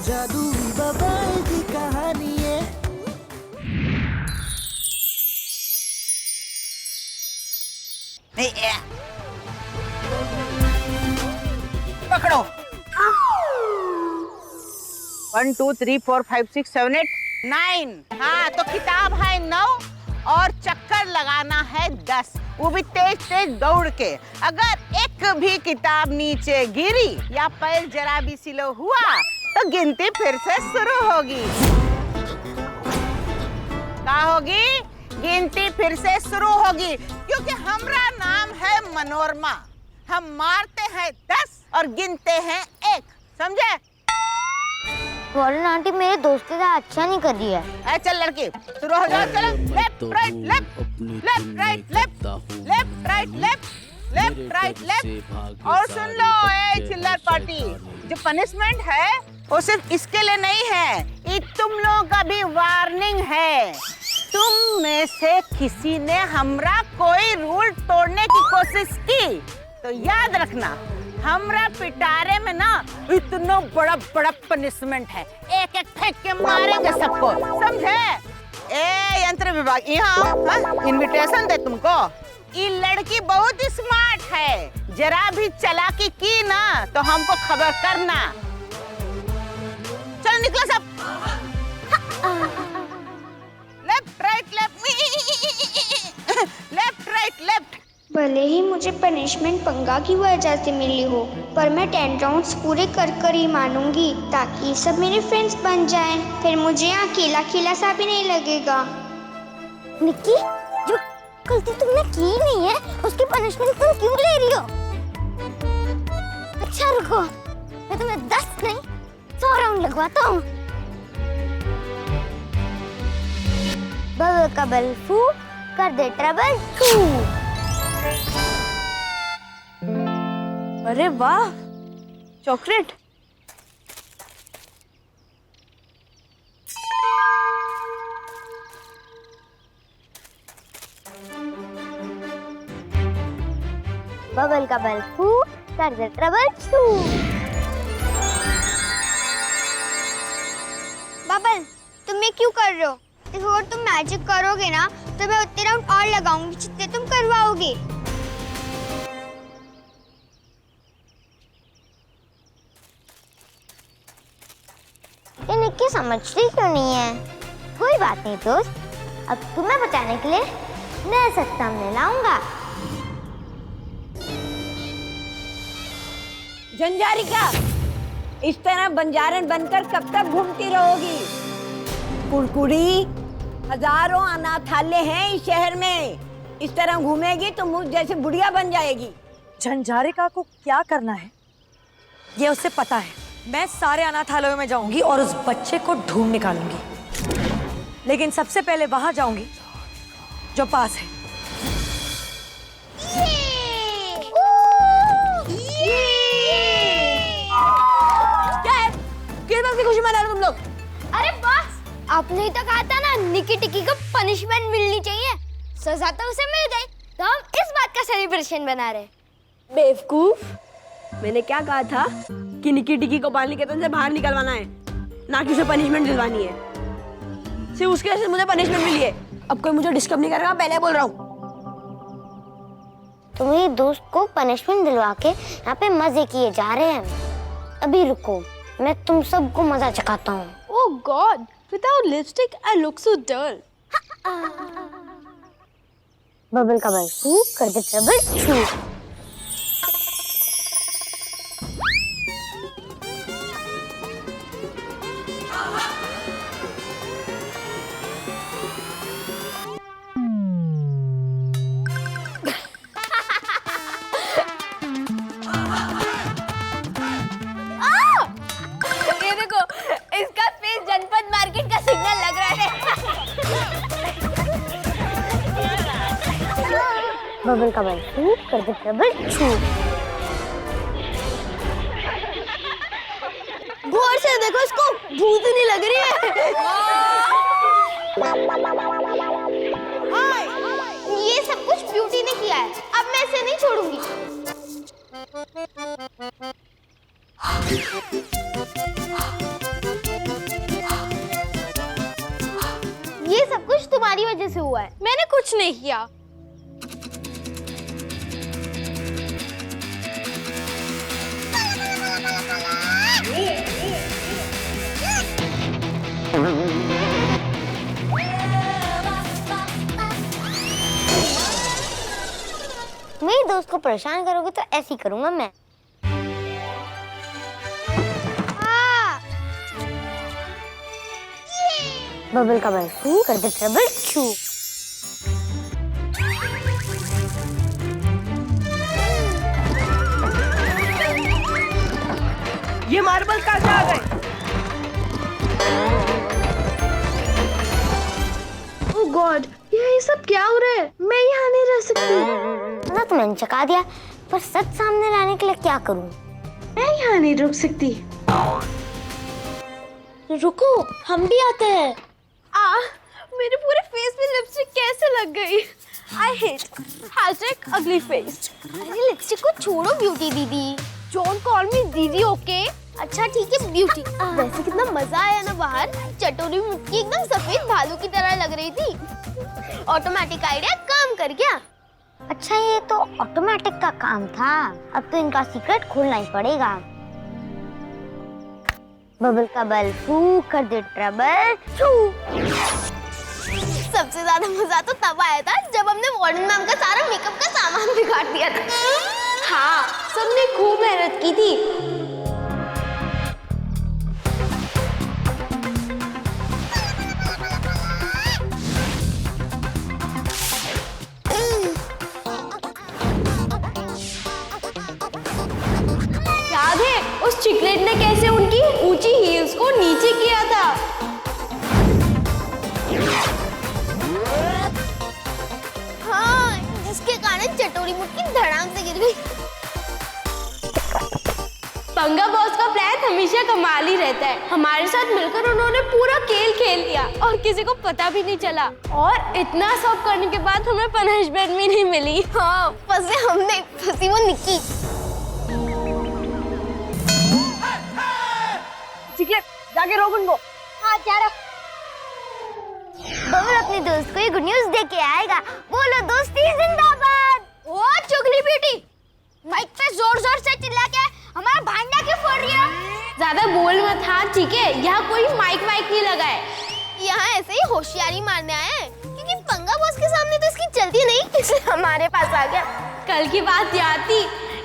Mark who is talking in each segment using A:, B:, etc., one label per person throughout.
A: जादुई बबल की कहानी है।
B: पकड़ो। 1 2 3 4 5 6 7 8 9। हाँ तो किताब है 9 और चक्कर लगाना है 10, वो भी तेज तेज दौड़ के। अगर एक भी किताब नीचे गिरी या पैर जरा भी स्लो हुआ तो गिनती फिर से शुरू होगी। क्या होगी? गिनती फिर से शुरू होगी, क्योंकि हमारा नाम है मनोरमा। हम मारते हैं 10 और गिनते हैं 1, समझे?
C: वॉर्डन आंटी मेरे दोस्त के साथ अच्छा नहीं कर रही है।
B: चल लड़की शुरू हो जाओ। चलो left right left left right left left right left left right left. और सुन लो ए चिल्लर पार्टी, जो पनिशमेंट है वो सिर्फ इसके लिए नहीं है, ये तुम लोगों का भी वार्निंग है। तुम में से किसी ने हमरा कोई रूल तोड़ने की कोशिश की तो याद रखना, हमरा पिटारे में ना इतना बड़ा बड़ा पनिशमेंट है, एक एक फेंक के मारेंगे सबको, समझे? ए यंत्र विभाग यहाँ आओ, इनविटेशन दे तुमको। ये लड़की बहुत स्मार्ट है, जरा भी चालाकी की ना तो हमको खबर करना। चलो निकलो सब। Left right left left right left.
D: भले ही मुझे पनिशमेंट पंगा की वजह से मिली हो, पर मैं 10 राउंड्स पूरे कर ही मानूंगी, ताकि सब मेरे फ्रेंड्स बन जाएं। फिर मुझे यहाँ अकेला अकेला सा भी नहीं लगेगा।
C: निक्की, जो गलती तुमने की नहीं है उसकी पनिशमेंट तुम क्यों ले रही हो? अच्छा रुको, मैं तुम्हें 10 नहीं 100 राउंड लगवाता हूँ। बबल का बल फू कर दे ट्रबल टू।
E: अरे वाह, चॉकलेट।
C: बबल का बल फू कर दे ट्रबल टू।
D: बबल, तुम ये क्यों कर रहे हो? देखो अगर तुम मैजिक करोगे ना तो मैं उतने राउंड और लगाऊंगी जितने तुम करवाओगे।
C: ये निक्की समझती क्यों नहीं है? कोई बात नहीं दोस्त, अब तुम्हें बचाने के लिए मैं सत्ता में लाऊंगा।
E: झंझारिका, इस तरह बंजारन बनकर कब तक घूमती रहोगी? कुड़कुड़ी, हजारों अनाथालय हैं इस शहर में, इस तरह घूमेगी तो मुझ जैसे बुढ़िया बन जाएगी।
F: झंझारिका को क्या करना है ये उसे पता है। मैं सारे अनाथालयों में जाऊंगी और उस बच्चे को ढूंढ निकालूंगी, लेकिन सबसे पहले वहां जाऊंगी जो पास है।
E: क्या है? किस बात की खुशी मना रहे हो तुम लोग?
D: अरे बॉस, आपने ही तो कहा था ना निकी टिकी को पनिशमेंट मिलनी चाहिए, सजा तो उसे मिल गई, तो हम इस बात का सेलिब्रेशन बना रहे।
E: बेवकूफ, मैंने क्या कहा था कि निकी टिकी को बाल निकेतन से बाहर निकलवाना है, ना कि उसे पनिशमेंट दिलवानी है। सिर्फ उसकी वजह से मुझे पनिशमेंट मिली है। अब कोई मुझे डिस्टर्ब नहीं करेगा, पहले बोल रहा हूँ।
C: तुम्हारी दोस्त को पनिशमेंट दिलवा के यहाँ पे मजे किए जा रहे हैं। अभी रुको, मैं तुम सबको मजा चखाता हूँ।
G: Oh God! Without lipstick, I look so dull.
C: Bubble का बल फू कर दे ट्रबल टू।
D: ये देखो, इसका फेस जनपद मार्केट का सिग्नल लग रहा है।
C: बबल का बल फू कर दे ट्रबल टू।
D: गौर से देखो, इसको भूत नहीं लग रही है। ये सब कुछ ब्यूटी ने किया है, अब मैं इसे नहीं छोड़ूंगी।
G: से हुआ है? मैंने कुछ नहीं किया।
C: मेरे दोस्त को परेशान करोगे तो ऐसे ही करूंगा मैं। बबल का बल फू कर दे ट्रबल छू।
B: ये मार्बल कहाँ से आ गए?
G: ओह गॉड, ये सब क्या हो रहा है? मैं यहाँ नहीं रह सकती।
C: ना तो मैंने चका दिया, पर सच सामने लाने के लिए क्या करूं?
G: मैं यहाँ नहीं रुक सकती। रुको, हम भी आते हैं। मेरे पूरे फेस में लिपस्टिक कैसे लग गई? I hate #ugly face।
C: अरे लिपस्टिक को छोड़ो ब्यूटी दीदी।
G: Don't call me दीदी, ओके? अच्छा ठीक है ब्यूटी। वैसे कितना मजा आया ना बाहर। चटोरी मुटकी एकदम सफेद भालू की तरह लग रही थी। ऑटोमेटिक आइडिया काम कर गया।
C: अच्छा ये तो ऑटोमेटिक का काम था, अब तो इनका सीक्रेट खोलना ही पड़ेगा। बबल का बल फू कर दे ट्रबल छू।
G: सबसे ज्यादा मजा तो तब आया था जब हमने वार्डन मैम का सारा मेकअप का सामान बिगाड़ दिया था। हाँ, सबने खूब मेहनत की थी। याद है उस चिकलेट ने कैसे उनकी ऊंची हील्स को नीचे किया था? हाँ, जिसके कारण चटोरी मुटकी धड़ाम से गिर गई। पंगा बॉस का प्लान हमेशा कमाल ही रहता है। हमारे साथ मिलकर उन्होंने पूरा खेल खेल दिया और किसी को पता भी नहीं चला। और इतना सब करने के बाद हमें पनिशमेंट भी नहीं मिली। हाँ, फंसे हमने, फंसी वो निक्की।
B: ठीक है, जाके रोक उनको।
C: हाँ क्या रहा? बबल अपने दोस्त को ये गुड न्यूज़ दे के आएगा। बोलो दोस्ती जिंदाबाद।
G: ओ चुगली बेटी, माइक पे जोर जोर से चिल्ला के हमारा भांडा क्यों फोड़ रही है? ज्यादा बोल मत। हाँ ठीक है, यहाँ कोई माइक नहीं लगा है। यहाँ ऐसे ही होशियारी मारने आए हैं, क्योंकि पंगा बॉस के सामने तो इसकी चलती नहीं, इसलिए हमारे पास आ गया। कल की बात याद थी,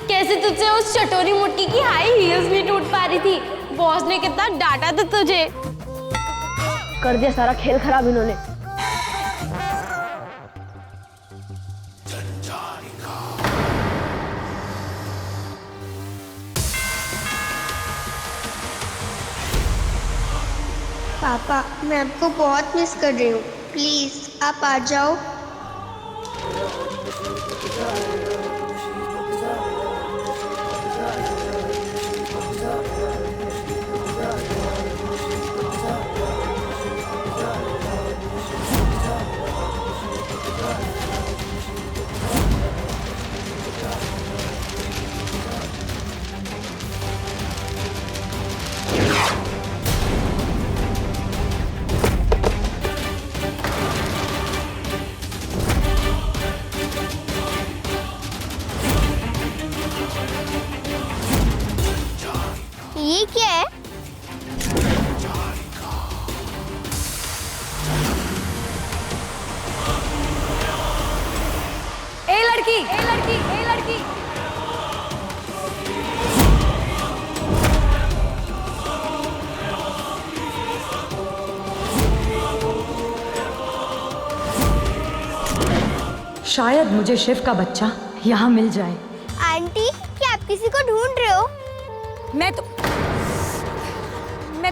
G: कैसे तुझसे उस चटोरी मुट्ठी की हाई हील्स भी टूट पा रही थी। बॉस ने कितना डांटा था तुझे।
B: कर दिया सारा खेल खराब इन्होंने।
D: पापा, मैं आपको बहुत मिस कर रही हूँ। प्लीज आप आ जाओ।
C: ये क्या है?
F: ए लड़की, ए लड़की, ए लड़की।
H: शायद मुझे शिव का बच्चा यहाँ मिल जाए।
C: आंटी, क्या आप किसी को ढूंढ रहे हो?
F: मैं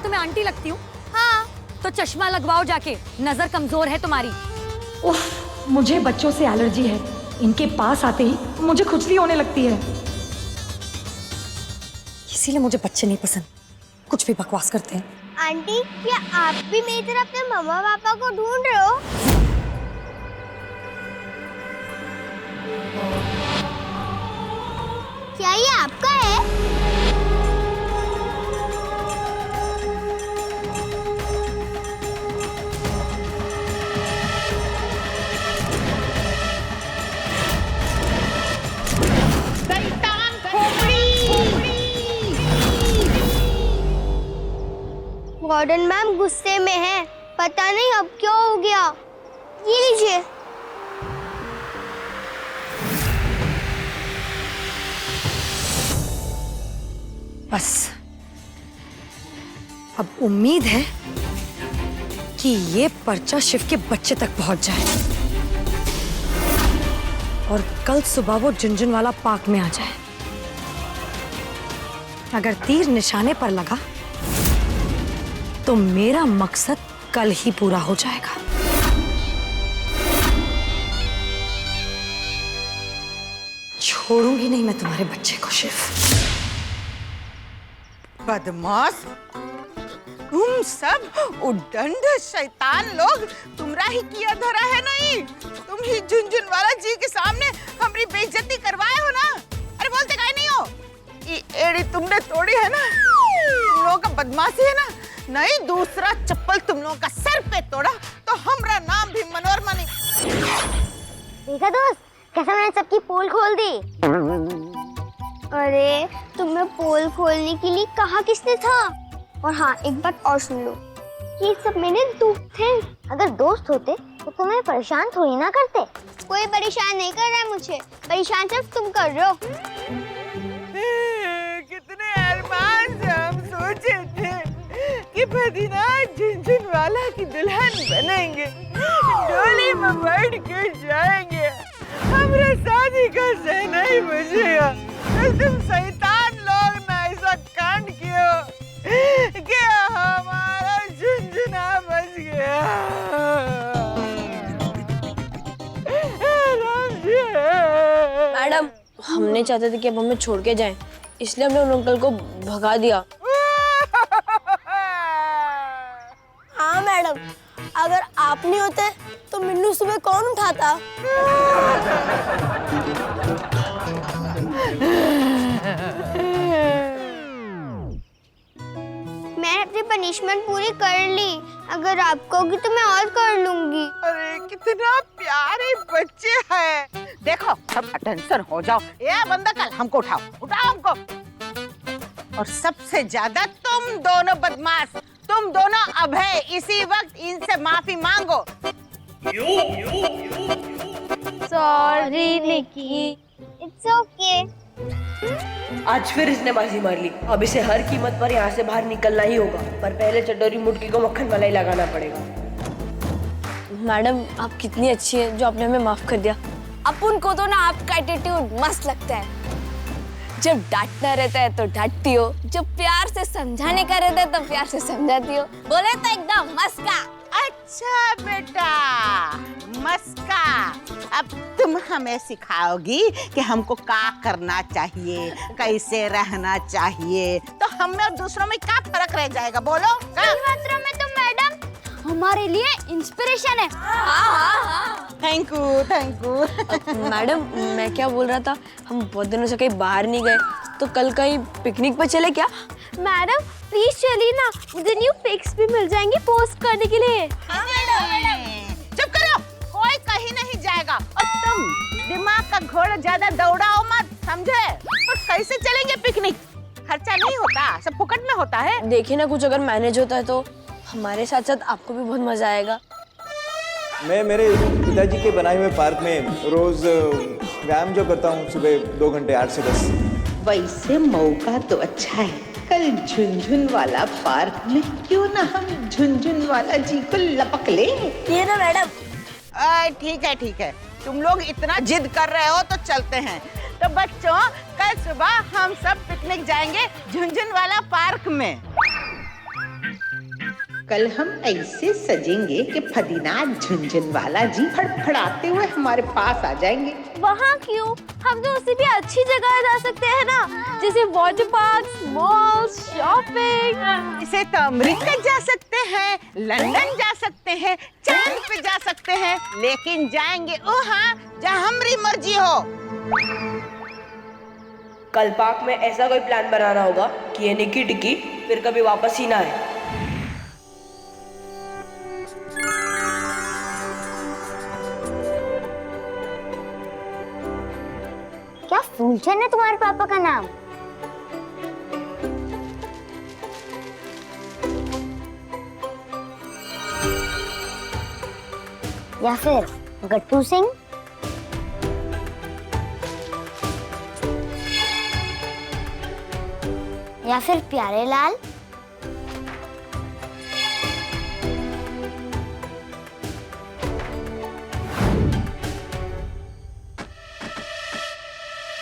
F: तुम्हें आंटी लगती हूँ?
C: हाँ।
F: तो चश्मा लगवाओ जाके, नजर कमजोर है तुम्हारी।
H: उफ, मुझे बच्चों से एलर्जी है। इनके पास आते ही मुझे खुजली होने लगती है।
F: इसीलिए मुझे बच्चे नहीं पसंद, कुछ भी बकवास करते हैं।
C: आंटी, क्या आप भी मेरी तरह अपने मम्मा पापा को ढूंढ रहे हो? क्या ये आपका है?
D: वार्डन मैम गुस्से में है, पता नहीं अब क्या हो गया। ये लीजिए।
F: बस अब उम्मीद है कि ये पर्चा शिव के बच्चे तक पहुंच जाए और कल सुबह वो झुनझुन वाला पार्क में आ जाए। अगर तीर निशाने पर लगा तो मेरा मकसद कल ही पूरा हो जाएगा। छोड़ूंगी नहीं मैं तुम्हारे बच्चे को शिव।
B: बदमाश, तुम सब उद्दंड शैतान लोग, तुमरा ही किया धरा है नहीं। तुम ही झुनझुन वाला जी के सामने हमारी बेइज्जती करवाए हो ना। अरे बोलते काहे नहीं हो? ये एड़ी तुमने तोड़ी है ना, तुम लोगों का बदमाशी है ना। नहीं, दूसरा चप्पल तुम लोगों का सर पे तोड़ा तो हमारा नाम भी मनोरमा नहीं।
C: देखा दोस्त, कैसे मैंने सबकी पोल खोल दी।
D: अरे तुम्हें पोल खोलने के लिए कहा किसने था? और हाँ, एक बात और सुन लो, ये सब मेरे दोस्त हैं।
C: अगर दोस्त होते तो तुम्हें परेशान थोड़ी ना करते।
D: कोई परेशान नहीं कर रहा है मुझे, परेशान सिर्फ तुम कर रहे हो।
B: कितने अरमान से हम सोचे थे कि फदीना झुनझुन वाला की दुल्हन बनेंगे, डोली में बैठ के जाएंगे, हमारे शादी का सहनाई बजेगा। तुम शैतान लोग ना ऐसा कांड किया कि हमारा झुनझुना बच गया।
I: मैडम, हम नहीं चाहते थे कि अब हमें छोड़ के जाएं, इसलिए हमने उन अंकल को भगा दिया। हाँ मैडम, अगर आप नहीं होते तो मिन्नू सुबह कौन उठाता?
D: मैंने अपनी पनिशमेंट पूरी कर ली, अगर आप कहोगी तो मैं और कर लूंगी।
B: अरे कितना प्यारे बच्चे हैं। देखो सब अटेंशन हो जाओ। ये बंदा कल हमको उठाओ, उठाओ हमको। और सबसे ज्यादा तुम दोनों बदमाश, तुम दोनों अभय, इसी वक्त इनसे माफी मांगो।
G: सॉरी निकी।
D: It's okay.
I: आज फिर इसने बाजी मार ली। अब इसे हर कीमत पर यहाँ से बाहर निकलना ही होगा, पर पहले चटोरी मुटकी को मक्खन मलाई लगाना पड़ेगा। मैडम, आप कितनी अच्छी है जो आपने हमें माफ कर दिया। अपन को तो ना आपका एटीट्यूड मस्त लगता है। जब डांटना रहता है तो डांटती हो, जब प्यार से समझाने का रहता है तो प्यार से समझाती हो। बोले तो एकदम मस्का।
B: अच्छा बेटा, मस्का। अब तुम हमें सिखाओगी कि हमको क्या करना चाहिए, कैसे रहना चाहिए। तो हमें और दूसरों में क्या फर्क रह जाएगा, बोलो।
G: मात्रा में तो मैडम हमारे लिए इंस्पिरेशन है।
B: Thank you, thank you.
I: Madam, मैं क्या बोल रहा था, हम बहुत दिनों से कहीं बाहर नहीं गए, तो कल कहीं पिकनिक पे चले क्या?
G: मैडम प्लीज चलिए ना, मुझे न्यू पिक्स भी मिल जाएंगी पोस्ट करने के लिए।
B: चुप करो, कोई कहीं नहीं जाएगा। और तुम दिमाग का घोड़ा ज्यादा दौड़ाओ मत, समझे? और कैसे चलेंगे पिकनिक? खर्चा नहीं होता, सब फुकट में होता है।
I: देखिए ना, कुछ अगर मैनेज होता है तो हमारे साथ साथ आपको भी बहुत मजा आएगा।
J: मैं मेरे पिताजी के बनाए हुए पार्क में रोज व्यायाम जो करता हूँ, सुबह 2 घंटे 8 से 10।
K: वैसे मौका तो अच्छा है, कल झुनझुन वाला पार्क में क्यों ना हम झुनझुन वाला जी को लपक ले।
I: ये ना मैडम।
B: ठीक है ठीक है, तुम लोग इतना जिद कर रहे हो तो चलते हैं। तो बच्चों, कल सुबह हम सब पिकनिक जाएंगे झुनझुन वाला पार्क में।
K: कल हम ऐसे सजेंगे कि फदीना झुनझुन वाला जी फड़फड़ाते हुए हमारे पास आ जाएंगे।
G: वहाँ क्यों? हम तो उससे भी अच्छी जगह जा सकते हैं ना, जैसे वाटर पार्क, मॉल्स, शॉपिंग।
B: इसे तो अमेरिका जा सकते हैं, लंदन जा सकते हैं, चांद पे जा सकते हैं, लेकिन जाएंगे वहाँ जहाँ हमारी मर्जी हो।
I: कल पार्क में ऐसा कोई प्लान बनाना होगा कि ये निकी टिकी फिर कभी वापस ही ना आए।
C: क्या फूलचंद है तुम्हारे पापा का नाम? या फिर गट्टू सिंह? या फिर प्यारे लाल?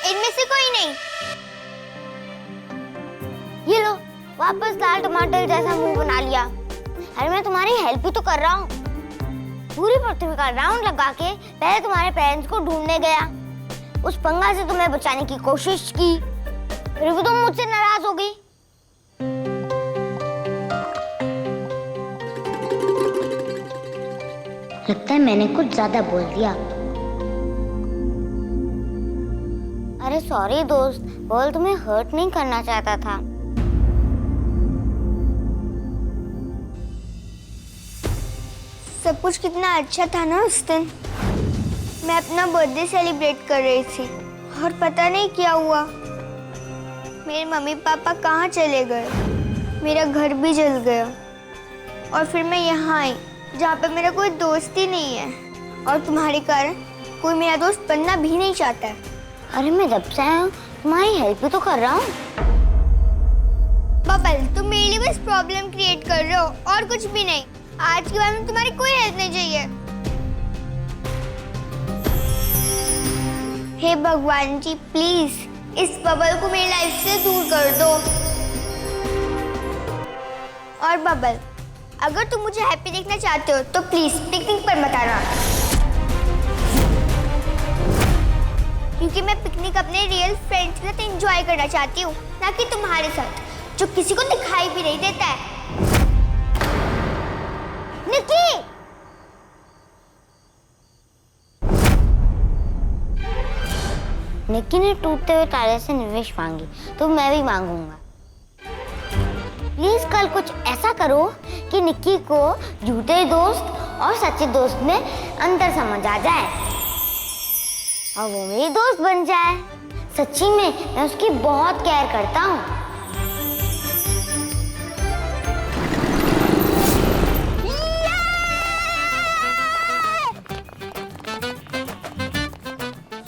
G: इनमें से कोई नहीं।
C: ये लो, वापस लाल टमाटर जैसा मुंह बना लिया। अरे मैं तुम्हारी हेल्प ही तो कर रहा हूँ। पूरी पृथ्वी का राउंड लगा के पहले तुम्हारे पेरेंट्स को ढूंढने गया, उस पंगा से तुम्हें बचाने की कोशिश की, फिर भी तुम मुझसे नाराज हो गई। लगता है मैंने कुछ ज्यादा बोल दिया। अरे सॉरी दोस्त, बोल तुम्हें हर्ट नहीं करना चाहता था।
D: सब कुछ कितना अच्छा था ना उस दिन। मैं अपना बर्थडे सेलिब्रेट कर रही थी और पता नहीं क्या हुआ, मेरे मम्मी पापा कहाँ चले गए, मेरा घर भी जल गया और फिर मैं यहाँ आई जहाँ पे मेरा कोई दोस्त ही नहीं है और तुम्हारे कारण कोई मेरा दोस्त बनना भी नहीं चाहता है।
C: अरे मैं जब से आया हूँ तुम्हारी हेल्प ही तो कर रहा हूँ।
D: बबल, तुम मेरे लिए बस प्रॉब्लम क्रिएट कर रहे हो और कुछ भी नहीं। आज के बाद में तुम्हारी कोई हेल्प नहीं चाहिए। हे भगवान जी, प्लीज इस बबल को मेरी लाइफ से दूर कर दो। और बबल, अगर तुम मुझे हैप्पी देखना चाहते हो तो प्लीज पिकनिक पर मत आना, क्योंकि मैं पिकनिक अपने रियल फ्रेंड्स के साथ एंजॉय करना चाहती हूँ, ना कि तुम्हारे साथ जो किसी को दिखाई भी नहीं देता है। निक्की! निक्की ने टूटते हुए तारे से निवेश मांगी तो मैं भी मांगूंगा। प्लीज कल कुछ ऐसा करो कि निक्की को झूठे दोस्त और सच्चे दोस्त में अंतर समझ आ जाए और वो मेरी दोस्त बन जाए। सच्ची में मैं उसकी बहुत केयर करता हूँ।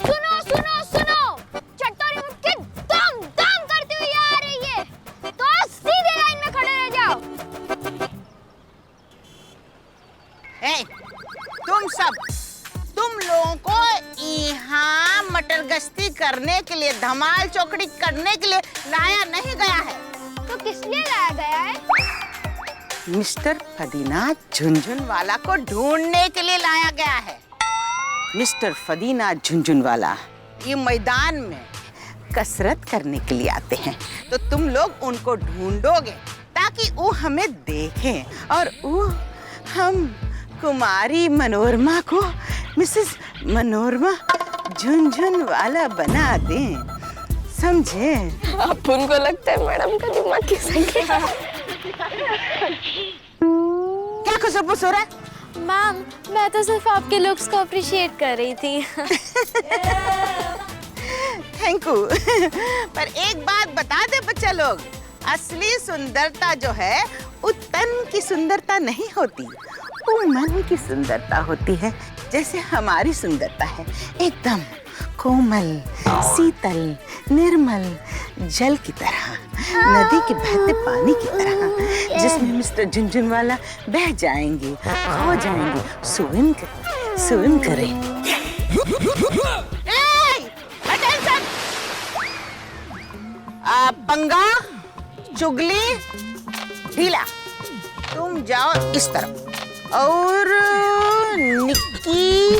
G: सुनो सुनो सुनो, चट्टोरी मुट्ठी दम दम करती हुई आ रही है, तो सीधे लाइन में खड़े रह जाओ।
B: तुम लोगों को यहाँ मटर गश्ती करने के लिए, धमाल चौकड़ी करने के लिए लाया नहीं गया है।
G: तो किस लिए लाया गया है?
B: मिस्टर फदीना झुनझुनवाला को ढूंढने के लिए लाया गया है। मिस्टर फदीना झुनझुनवाला ये मैदान में कसरत करने के लिए आते हैं, तो तुम लोग उनको ढूंढोगे ताकि वो हमें देखें और वो हम कुमारी मनोरमा को मिसेस मनोरमा झुनझुनवाला बना दें, समझे?
I: अब उनको लगता है मैडम का दिमाग किसने किया?
B: क्या खुशबूस हो रहा है?
G: मैम, मैं तो सिर्फ आपके लुक्स को अप्रिशिएट कर रही थी।
B: Thank you. पर एक बात बता दे बच्चा लोग, असली सुंदरता जो है वो तन की सुंदरता नहीं होती, वो मन की सुंदरता होती है। जैसे हमारी सुंदरता है, एकदम कोमल, शीतल, निर्मल जल की तरह, नदी के बहते पानी की तरह, जिसमें मिस्टर झुनझुनवाला बह जाएंगे, खो जाएंगे, स्विम करें। अटेंशन! पंगा, चुगली, ढीला, तुम जाओ इस तरफ और निक्की,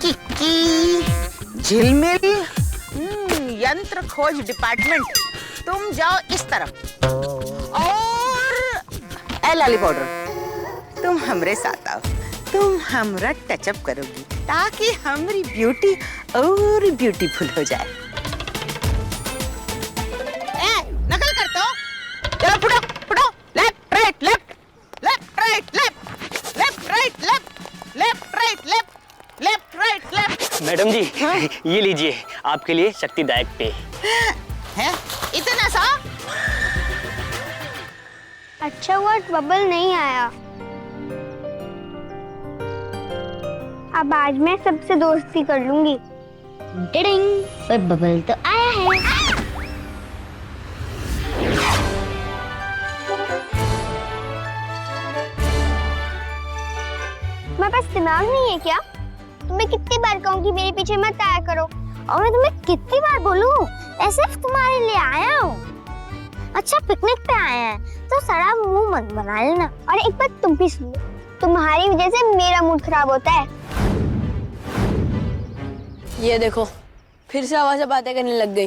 B: किक्की, झिलमिल, यंत्र खोज डिपार्टमेंट, तुम जाओ इस तरफ और लाली पाउडर तुम हमरे साथ आओ, तुम हमरा टचअप करोगी ताकि हमारी ब्यूटी और ब्यूटीफुल हो जाए। नकल करते हो? चलो फुटो फुटो, left right left, left right left, left right left, left right left, left right left.
L: Madam ji, ये लीजिए आपके लिए शक्तिदायक पेय।
B: है इतना सा?
D: अच्छा हुआ बबल नहीं आया। अब आज मैं सबसे दोस्ती कर लूंगी।
C: टिडिंग, पर बबल तो आया है।
D: मेरे पास दिमाग नहीं है क्या? तुम्हें कितनी बार कहूँ कि मेरे पीछे मत आया करो, और मैं तुम्हें कितनी बार बोलूं ऐसे तुम्हारे लिए आया हूँ। अच्छा पिकनिक पे आया है तो सड़ा मुंह मत बना लेना। और एक बात तुम भी सुनो, तुम्हारी वजह से मेरा मूड खराब होता है।
I: ये देखो फिर से आवाज से बातें करने लग गई।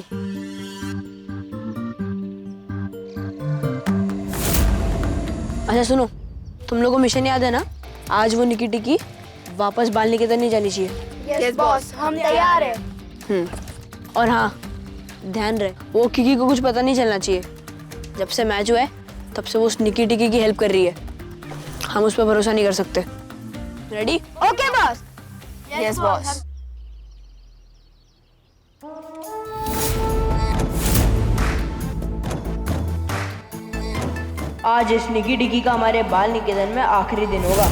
I: अच्छा सुनो, तुम लोगों को मिशन याद है ना? आज वो निकी टिकी वापस बाल निकेतन नहीं जानी चाहिए।
G: यस बॉस, हम तैयार हैं।
I: और हाँ, ध्यान रहे वो किकी को कुछ पता नहीं चलना चाहिए। जब से मैच हुआ है तब से वो उस निकी टिकी की हेल्प कर रही है। हम उस पर भरोसा नहीं कर सकते। Ready?
G: Okay boss. Yes boss.
I: आज इस निकी टिकी का हमारे बाल निकेतन में आखिरी दिन होगा।